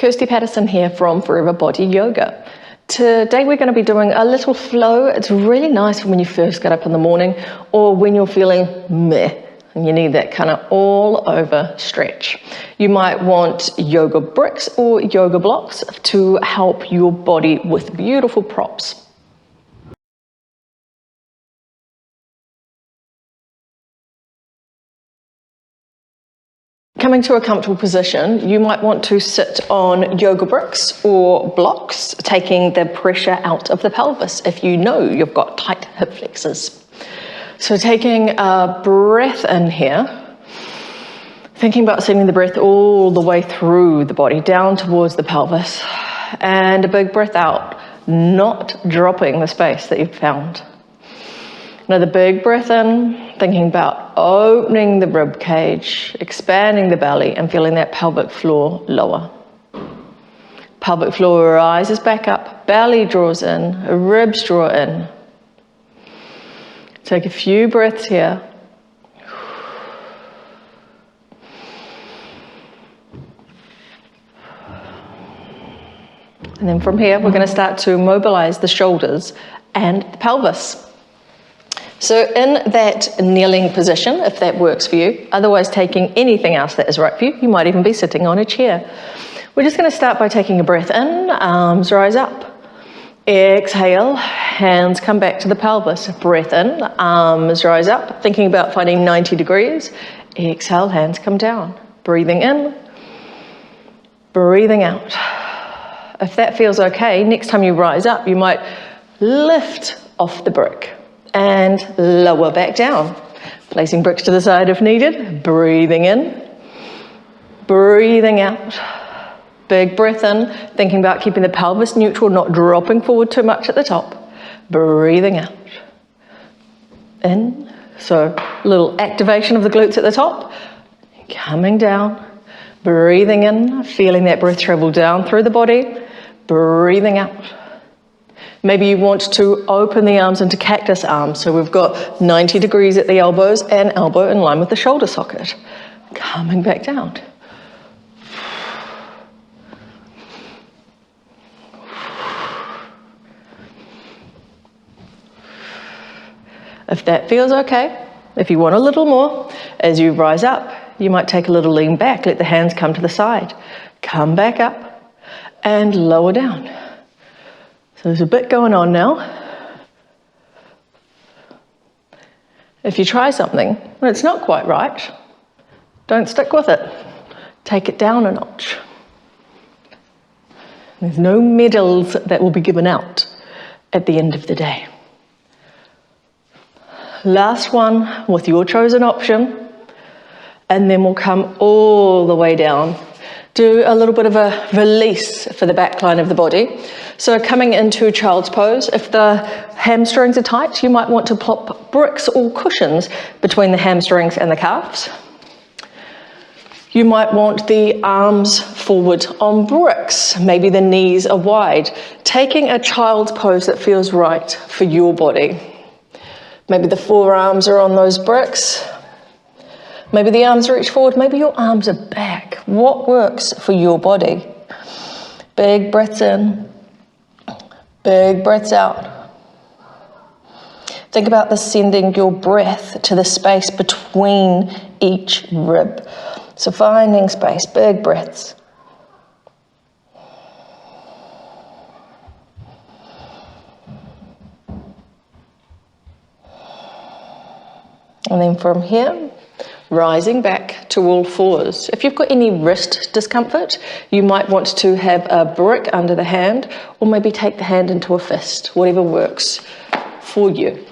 Kirsti Patterson here from Forever Body Yoga. Today we're going to be doing a little flow. It's really nice when you first get up in the morning or when you're feeling meh and you need that kind of all over stretch. You might want yoga bricks or yoga blocks to help your body with beautiful props. Coming to a comfortable position, you might want to sit on yoga bricks or blocks, taking the pressure out of the pelvis if you know you've got tight hip flexors. So taking a breath in here, thinking about sending the breath all the way through the body, down towards the pelvis, and a big breath out, not dropping the space that you've found. Another big breath in, thinking about opening the rib cage, expanding the belly and feeling that pelvic floor lower. Pelvic floor rises back up, belly draws in, ribs draw in. Take a few breaths here. And then from here, we're going to start to mobilize the shoulders and the pelvis. So in that kneeling position, if that works for you, otherwise taking anything else that is right for you, you might even be sitting on a chair. We're just going to start by taking a breath in, arms rise up. Exhale, hands come back to the pelvis. Breath in, arms rise up, thinking about finding 90 degrees. Exhale, hands come down. Breathing in, breathing out. If that feels okay, next time you rise up, you might lift off the brick and lower back down. Placing bricks to the side if needed. Breathing in, breathing out. Big breath in, thinking about keeping the pelvis neutral, not dropping forward too much at the top. Breathing out. In, so a little activation of the glutes at the top. Coming down, breathing in, feeling that breath travel down through the body. Breathing out. Maybe you want to open the arms into cactus arms. So we've got 90 degrees at the elbows and elbow in line with the shoulder socket. Coming back down. If that feels okay, if you want a little more, as you rise up, you might take a little lean back, let the hands come to the side. Come back up and lower down. So there's a bit going on now. If you try something and it's not quite right, don't stick with it. Take it down a notch. There's no medals that will be given out at the end of the day. Last one with your chosen option, and then we'll come all the way down. Do a little bit of a release for the back line of the body. So coming into child's pose, if the hamstrings are tight, you might want to plop bricks or cushions between the hamstrings and the calves. You might want the arms forward on bricks. Maybe the knees are wide. Taking a child's pose that feels right for your body. Maybe the forearms are on those bricks. Maybe the arms reach forward, maybe your arms are back. What works for your body? Big breaths in, big breaths out. Think about sending your breath to the space between each rib. So finding space, big breaths. And then from here, rising back to all fours. If you've got any wrist discomfort, you might want to have a brick under the hand or maybe take the hand into a fist, whatever works for you.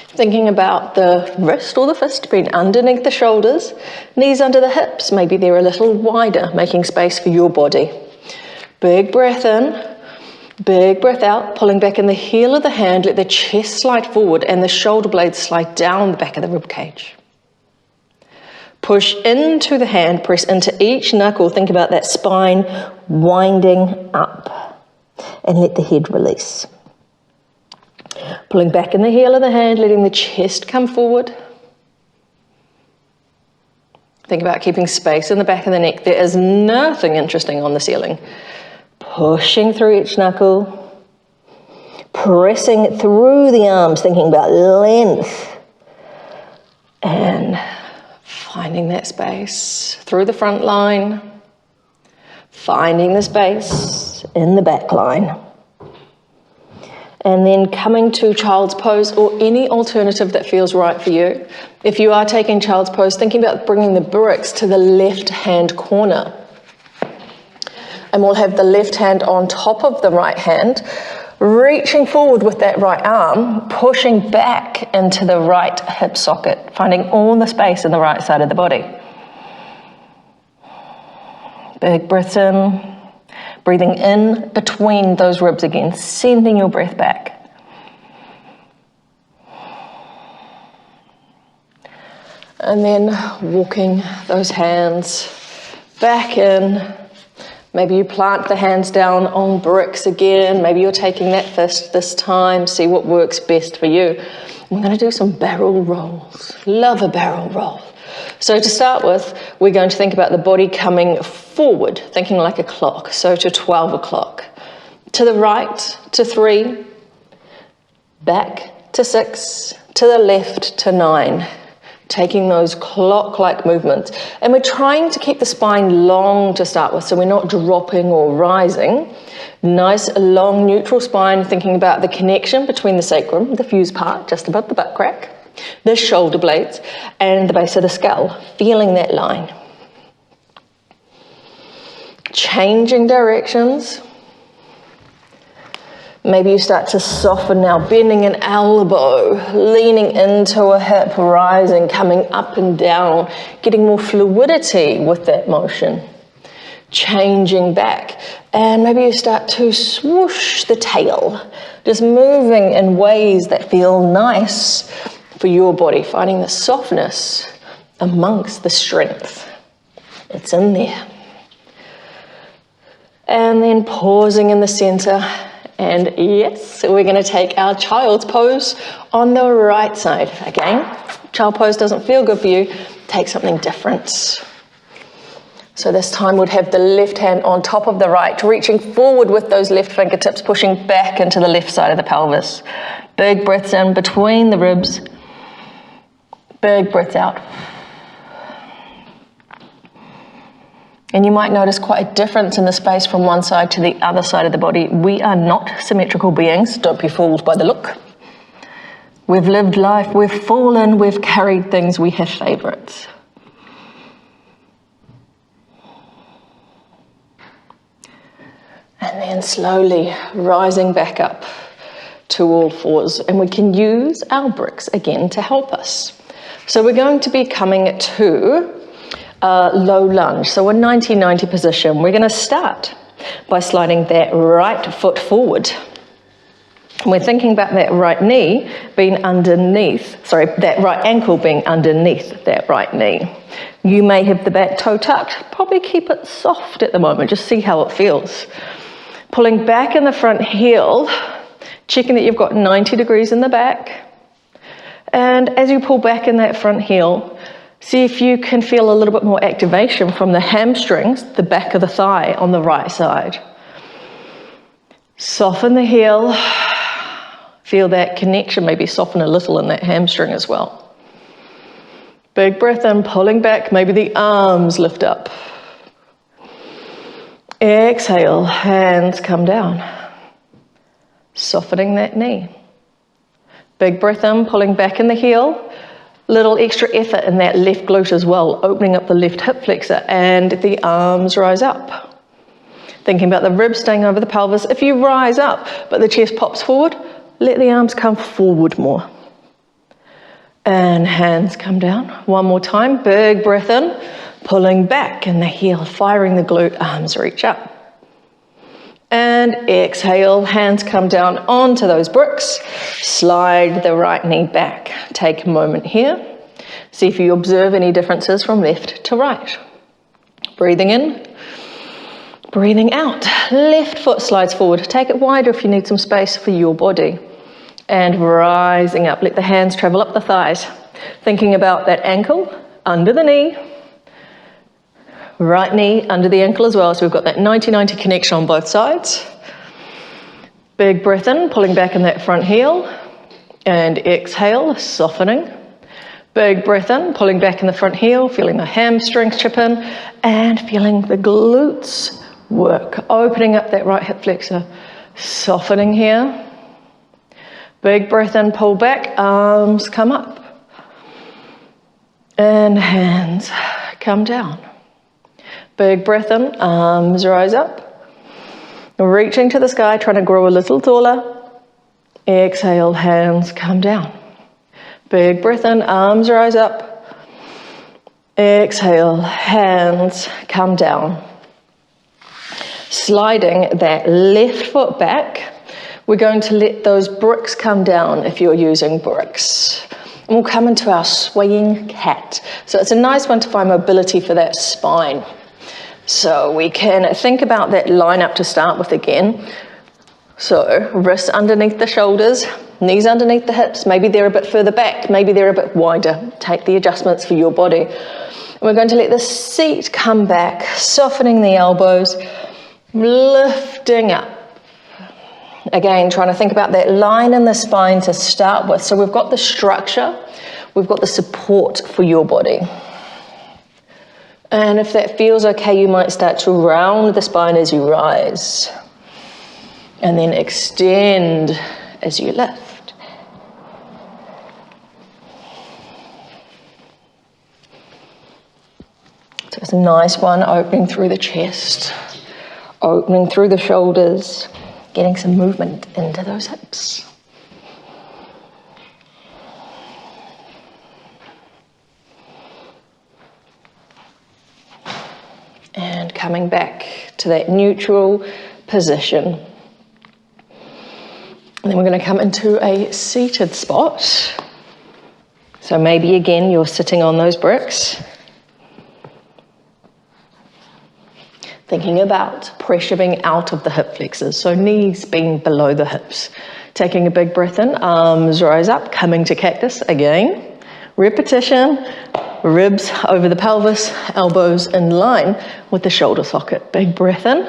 Thinking about the wrist or the fist being underneath the shoulders, knees under the hips, maybe they're a little wider, making space for your body. Big breath in. Big breath out, pulling back in the heel of the hand, let the chest slide forward and the shoulder blades slide down the back of the rib cage. Push into the hand, press into each knuckle, think about that spine winding up and let the head release. Pulling back in the heel of the hand, letting the chest come forward. Think about keeping space in the back of the neck. There is nothing interesting on the ceiling. Pushing through each knuckle. Pressing through the arms, thinking about length. And finding that space through the front line. Finding the space in the back line. And then coming to child's pose or any alternative that feels right for you. If you are taking child's pose, thinking about bringing the bricks to the left hand corner. And we'll have the left hand on top of the right hand, reaching forward with that right arm, pushing back into the right hip socket, finding all the space in the right side of the body. Big breaths in. Breathing in between those ribs again, sending your breath back. And then walking those hands back in. Maybe you plant the hands down on bricks again. Maybe you're taking that fist this time. See what works best for you. We're going to do some barrel rolls. Love a barrel roll. So to start with, we're going to think about the body coming forward, thinking like a clock. So to 12 o'clock. To the right, to 3. Back to 6. To the left, to 9. Taking those clock-like movements. And we're trying to keep the spine long to start with, so we're not dropping or rising. Nice, long, neutral spine, thinking about the connection between the sacrum, the fuse part, just above the butt crack, the shoulder blades, and the base of the skull, feeling that line. Changing directions. Maybe you start to soften now, bending an elbow, leaning into a hip, rising, coming up and down, getting more fluidity with that motion. Changing back, and maybe you start to swoosh the tail, just moving in ways that feel nice for your body, finding the softness amongst the strength. It's in there. And then pausing in the center. And yes, we're going to take our child's pose on the right side. Again, child pose doesn't feel good for you. Take something different. So this time we'd have the left hand on top of the right, reaching forward with those left fingertips, pushing back into the left side of the pelvis. Big breaths in between the ribs. Big breaths out. And you might notice quite a difference in the space from one side to the other side of the body. We are not symmetrical beings. Don't be fooled by the look. We've lived life, we've fallen, we've carried things, we have favorites. And then slowly rising back up to all fours. And we can use our bricks again to help us. So we're going to be coming to low lunge, so a 90-90 position. We're going to start by sliding that right foot forward. And we're thinking about that right knee being underneath, that right ankle being underneath that right knee. You may have the back toe tucked, probably keep it soft at the moment, just see how it feels. Pulling back in the front heel, checking that you've got 90 degrees in the back. And as you pull back in that front heel, see if you can feel a little bit more activation from the hamstrings, the back of the thigh on the right side. Soften the heel. Feel that connection, maybe soften a little in that hamstring as well. Big breath in, pulling back, maybe the arms lift up. Exhale, hands come down. Softening that knee. Big breath in, pulling back in the heel. Little extra effort in that left glute as well, opening up the left hip flexor, and the arms rise up. Thinking about the ribs staying over the pelvis. If you rise up, but the chest pops forward, let the arms come forward more. And hands come down. One more time, big breath in, pulling back in the heel, firing the glute, arms reach up. And exhale, hands come down onto those bricks. Slide the right knee back. Take a moment here. See if you observe any differences from left to right. Breathing in, breathing out. Left foot slides forward. Take it wider if you need some space for your body. And rising up. Let the hands travel up the thighs. Thinking about that ankle under the knee. Right knee under the ankle as well, so we've got that 90-90 connection on both sides. Big breath in, pulling back in that front heel, and exhale, softening. Big breath in, pulling back in the front heel, feeling the hamstrings chip in, and feeling the glutes work. Opening up that right hip flexor, softening here. Big breath in, pull back, arms come up. And hands come down. Big breath in, arms rise up. Reaching to the sky, trying to grow a little taller. Exhale, hands come down. Big breath in, arms rise up. Exhale, hands come down. Sliding that left foot back. We're going to let those bricks come down if you're using bricks. And we'll come into our swaying cat. So it's a nice one to find mobility for that spine. So we can think about that line up to start with again. So wrists underneath the shoulders, knees underneath the hips. Maybe they're a bit further back, maybe they're a bit wider. Take the adjustments for your body. And we're going to let the seat come back, softening the elbows, lifting up. Again, trying to think about that line in the spine to start with. So we've got the structure, we've got the support for your body. And if that feels okay, you might start to round the spine as you rise. And then extend as you lift. So it's a nice one, opening through the chest, opening through the shoulders, getting some movement into those hips. And coming back to that neutral position. And then we're going to come into a seated spot. So maybe again you're sitting on those bricks. Thinking about pressure being out of the hip flexors, so knees being below the hips. Taking a big breath in, arms rise up, coming to cactus again. Repetition, ribs over the pelvis, elbows in line with the shoulder socket. Big breath in,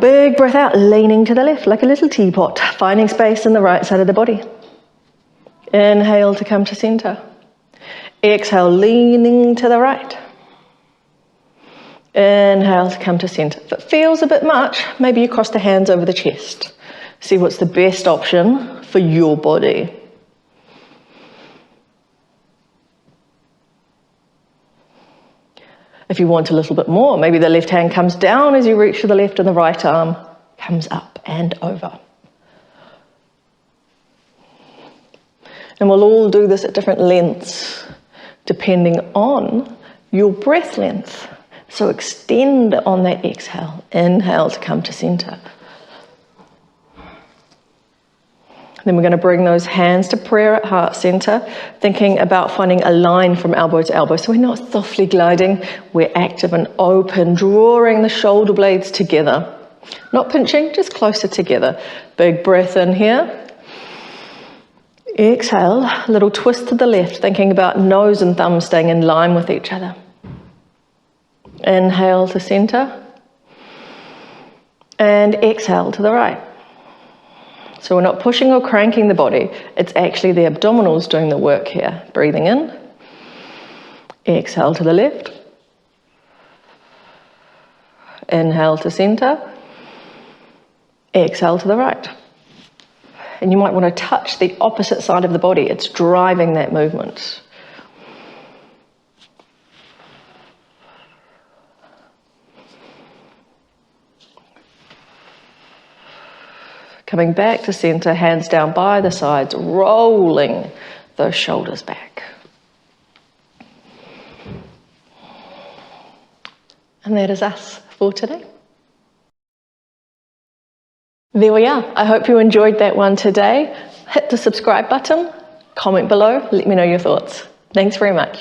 big breath out, leaning to the left like a little teapot, finding space in the right side of the body. Inhale to come to center. Exhale, leaning to the right. Inhale to come to center. If it feels a bit much, maybe you cross the hands over the chest. See what's the best option for your body. If you want a little bit more, maybe the left hand comes down as you reach to the left and the right arm comes up and over. And we'll all do this at different lengths, depending on your breath length. So extend on that exhale. Inhale to come to center. Then we're going to bring those hands to prayer at heart center, thinking about finding a line from elbow to elbow. So we're not softly gliding, we're active and open, drawing the shoulder blades together. Not pinching, just closer together. Big breath in here. Exhale, a little twist to the left, thinking about nose and thumb staying in line with each other. Inhale to center. And exhale to the right. So we're not pushing or cranking the body. It's actually the abdominals doing the work here. Breathing in. Exhale to the left. Inhale to center. Exhale to the right. And you might want to touch the opposite side of the body. It's driving that movement. Coming back to center, hands down by the sides, rolling those shoulders back. And that is us for today. There we are. I hope you enjoyed that one today. Hit the subscribe button, comment below, let me know your thoughts. Thanks very much.